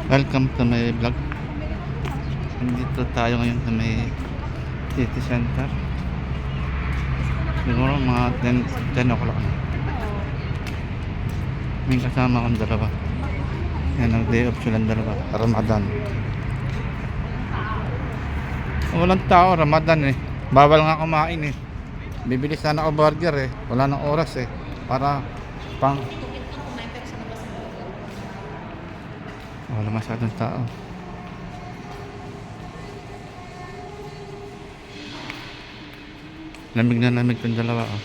Welcome to my vlog. Nandito tayo ngayon sa may city center. Siguro mga 10 o'clock na. May kasama akong dalawa. Yan ang day off silang dalawa. Ramadan. Walang tao, Ramadan eh. Bawal nga kumain eh. Bibili sana ako burger eh. Wala nang oras eh. Para pang... Wala masyadong tao. Lamig na lamig yung dalawa oh.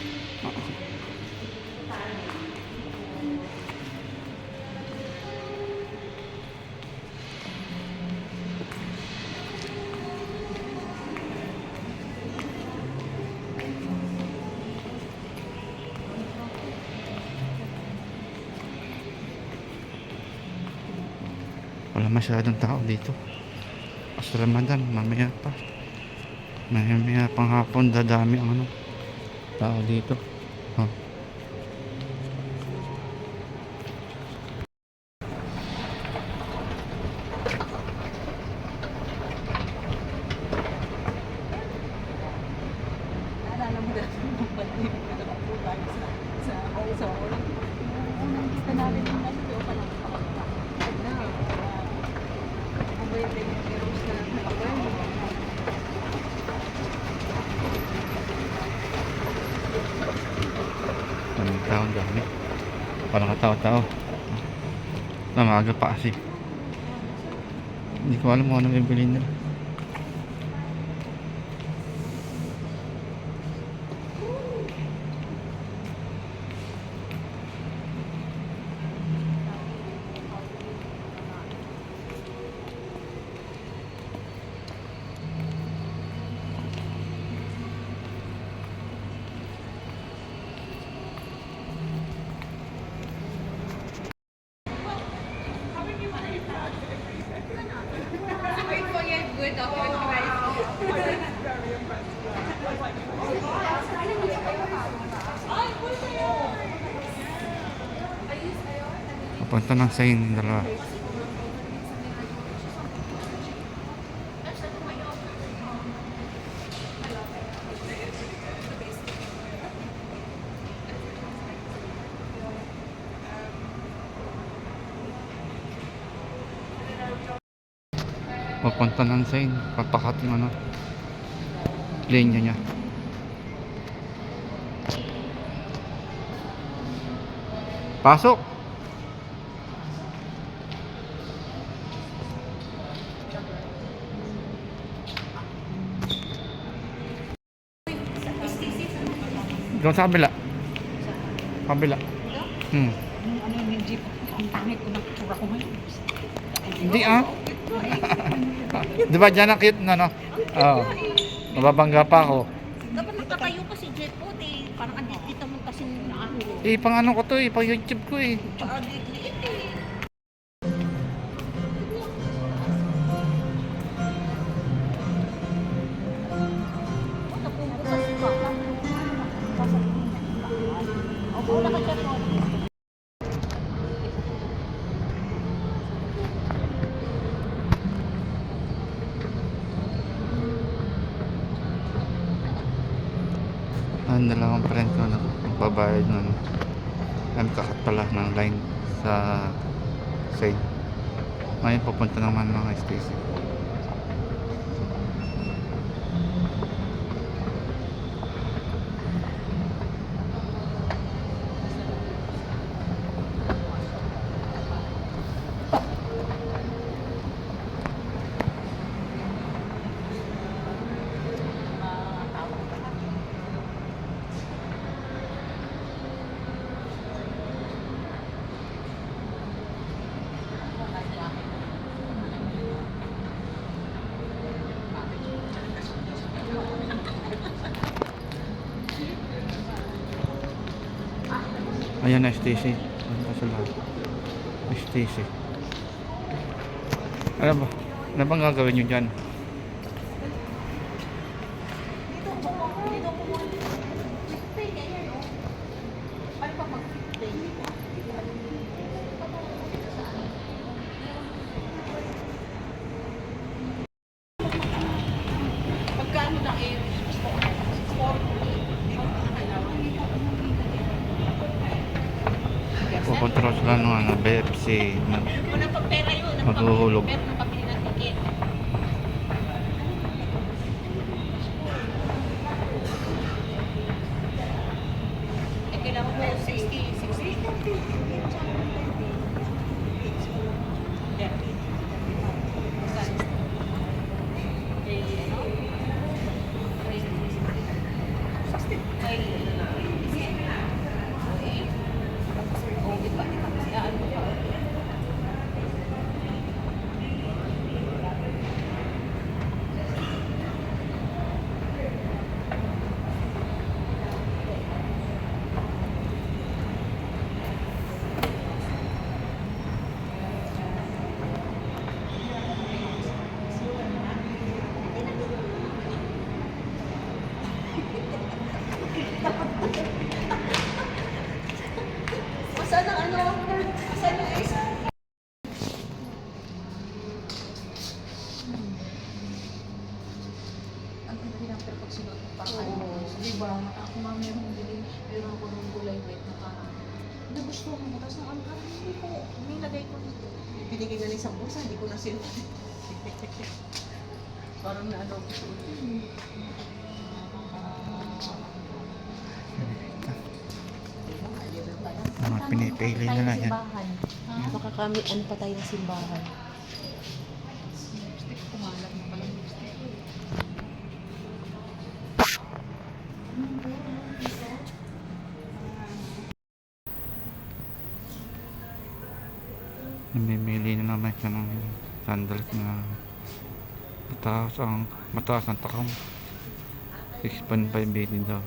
Wala masyadong tao dito. As Ramadan, mamaya pa. Mamaya pang hapon dadami ang ano, tao dito. Oh. Daming tao, dami. Walang katao-tao. Namaga pa kasi. Hindi ko alam kung ano bibili nila. Papunta ng sa yung dalawa. Papunta ng sa yung papakat yung ano, linya niya. Pasok! Doon sa kabila. Kabila. Ano yung jeep? Ang pangit ko ng tsura ko ngayon. Hindi ah. Di ba dyan ang cute na no? Oo. Nababangga pa ako. Dapat nakatayo pa si Jet po. Parang andito mo kasi na ano. Pang ano ko to pang YouTube ko eh. Parang liit eh. Ang dalawang friend ko magbabayad nun. Kakat pala ng line sa side. Ngayon papunta naman mga station. Ayan na STC. Ano pa sa lahat? STC. Ano ba? Ano bang gagawin nyo dyan? ng BFC. Walang pagpera yun. Maghuhulog. Pero nung pabili ng ticket. Eh, kailangan mo 60. Saan ang ano? Saan yung isa? Ang pinapir pag sinuot mo parang ano. Di ba? Ako nga meron bilhin. Meron ako ng gulay white na parang nagustuhan mo. Tapos ang hindi ko, nilagay ko dito. Binigay na isang bulsa, hindi ko na sinuot. Parang na ano ko siya. Mga pinipili nila yan. Baka kami, ano pa tayo ng simbahan. Lipstick, kumalat na pala lipstick. Namimili na naman siya ng sandals na mataas ang takong 6.5 daw.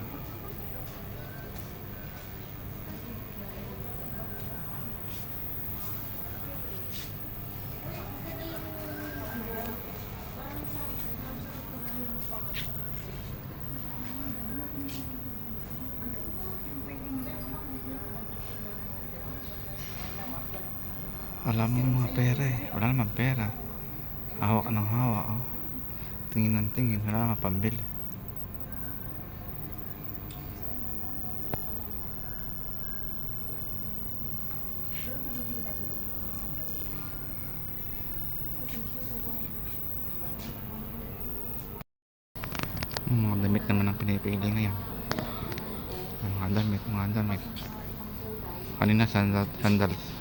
Alam mo yung mga pera eh. Wala naman pera. Hawak ng hawak. Oh. Tingin ng tingin. Wala naman pambili. Mga damit naman ang pinipili ngayon. Mga damit. Kanina sandals.